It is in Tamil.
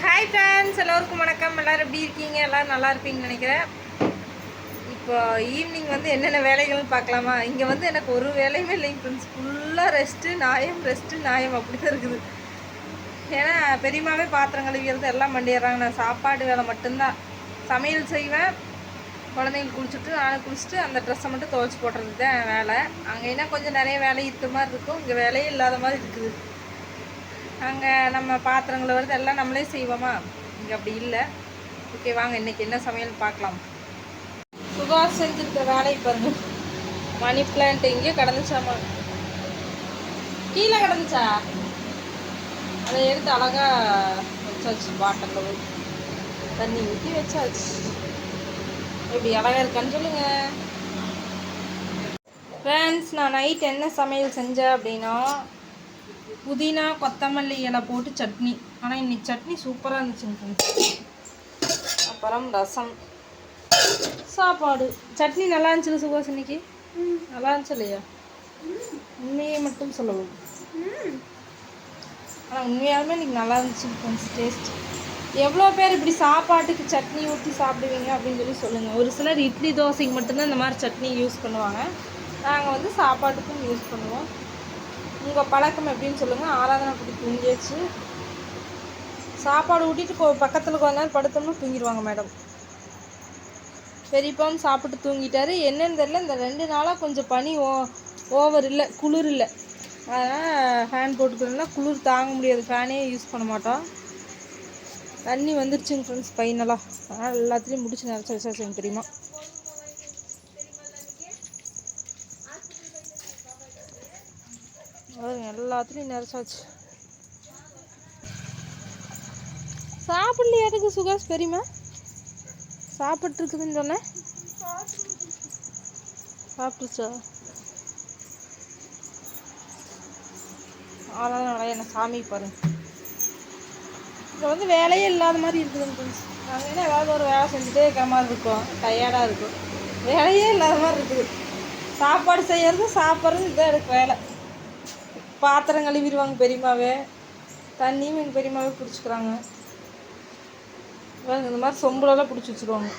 ஹாய் ஃப்ரெண்ட்ஸ், எல்லோருக்கும் வணக்கம். எல்லோரும் எப்படி இருக்கீங்க? எல்லோரும் நல்லா இருப்பீங்கன்னு நினைக்கிறேன். இப்போ ஈவினிங் வந்து என்னென்ன வேலைகள்னு பார்க்கலாமா? இங்கே வந்து எனக்கு ஒரு வேலையுமே இல்லைங்க ஃப்ரெண்ட்ஸ். ஃபுல்லாக ரெஸ்ட்டு நியாயம் அப்படி தான் இருக்குது. ஏன்னா பெரியமாவே பாத்திரம் கழுவிக்கிறது எல்லாம் பண்ணிடுறாங்க. நான் சாப்பாடு வேலை மட்டும்தான். சமையல் செய்வேன், குழந்தைங்க குளிச்சுட்டு நானும் குளிச்சுட்டு அந்த ட்ரெஸ்ஸை மட்டும் துவைச்சி போடுறது தான் வேலை. அங்கேனா கொஞ்சம் நிறைய வேலை இருக்க மாதிரி இருக்கும், இங்கே வேலையே இல்லாத மாதிரி இருக்குது. அங்கே நம்ம பாத்திரங்களை வருது எல்லாம் நம்மளே செய்வோமா, இங்கே அப்படி இல்லை. ஓகே, வாங்க இன்றைக்கி என்ன சமையல் பார்க்கலாம். சுகாஷ் செஞ்சுருக்க வேலையை பாருங்க. மணி பிளான்ட் இங்கே கிடந்துச்சாமா, கீழே கிடந்துச்சா, அதை எடுத்து அழகாக வச்சாச்சு. பாட்டிலில் தண்ணி ஊற்றி வச்சாச்சு. எப்படி அழகாக இருக்கான்னு சொல்லுங்கள் ஃப்ரெண்ட்ஸ். நான் நைட் என்ன சமையல் செஞ்சேன் அப்படின்னா, புதினா கொத்தமல்லி இலை போட்டு சட்னி. ஆனால் இன்னைக்கு சட்னி சூப்பராக இருந்துச்சுங்க. அப்புறம் ரசம், சாப்பாடு. சட்னி நல்லா இருந்துச்சு சுகாஸ், இன்னைக்கு நல்லா இருந்துச்சு இல்லையா? உண்மையை மட்டும் சொல்லவும். ஆனால் உண்மையாலுமே இன்னைக்கு நல்லா இருந்துச்சு ஃப்ரெண்ட்ஸ். டேஸ்ட். எவ்வளோ பேர் இப்படி சாப்பாட்டுக்கு சட்னி ஊற்றி சாப்பிடுவீங்க அப்படின்னு சொல்லி சொல்லுங்கள். ஒரு சிலர் இட்லி தோசைக்கு மட்டும்தான் இந்த மாதிரி சட்னி யூஸ் பண்ணுவாங்க. நாங்கள் வந்து சாப்பாட்டுக்கும் யூஸ் பண்ணுவோம். உங்கள் பழக்கம் எப்படின்னு சொல்லுங்கள். ஆராதனை கூட்டி தூங்கியாச்சு. சாப்பாடு ஊட்டிட்டு பக்கத்தில் கொஞ்ச நேரம் படுத்தோம்னா தூங்கிடுவாங்க மேடம். பெரியப்பாவும் சாப்பிட்டு தூங்கிட்டாரு. என்னன்னு தெரியல, இந்த 2 நாளாக கொஞ்சம் பனி ஓவர் இல்லை, குளிர் இல்லை. அதனால் ஃபேன் போட்டுக்கிறோம்னா குளிர் தாங்க முடியாது, ஃபேனே யூஸ் பண்ண மாட்டோம். தண்ணி வந்துருச்சுங்க ஃப்ரெண்ட்ஸ் ஃபைனலாக. அதனால் எல்லாத்துலேயும் முடிச்சு நினச்சி வச்சாச்சுங்க தெரியுமா. எல்லாத்துலேயும் நிறச்சாச்சு. சாப்பிட்லையாட்டுக்கு சுகாஷ் பெரியமா சாப்பிட்ருக்குதுன்னு சொன்னேன். சாப்பிட்டுச்சா? அதனால நிறைய என்ன சாமி பாருங்க. இங்கே வந்து வேலையே இல்லாத மாதிரி இருக்குதுங்க ஃப்ரெண்ட்ஸ். நாங்கள் என்ன ஏதாவது ஒரு வேலை செஞ்சுட்டே இருக்கிற மாதிரி இருக்கும், டயர்டாக இருக்கும். வேலையே இல்லாத மாதிரி இருக்குது. சாப்பாடு செய்கிறது சாப்பிட்றது இதான் எனக்கு வேலை. பாத்திரம் கழுவிடுவாங்க பெரியமாவே, தண்ணியும் எங்கள் பெரியமாவே பிடிச்சிக்கிறாங்க. இந்த மாதிரி சொம்புலெல்லாம் பிடிச்சி வச்சுருவாங்க.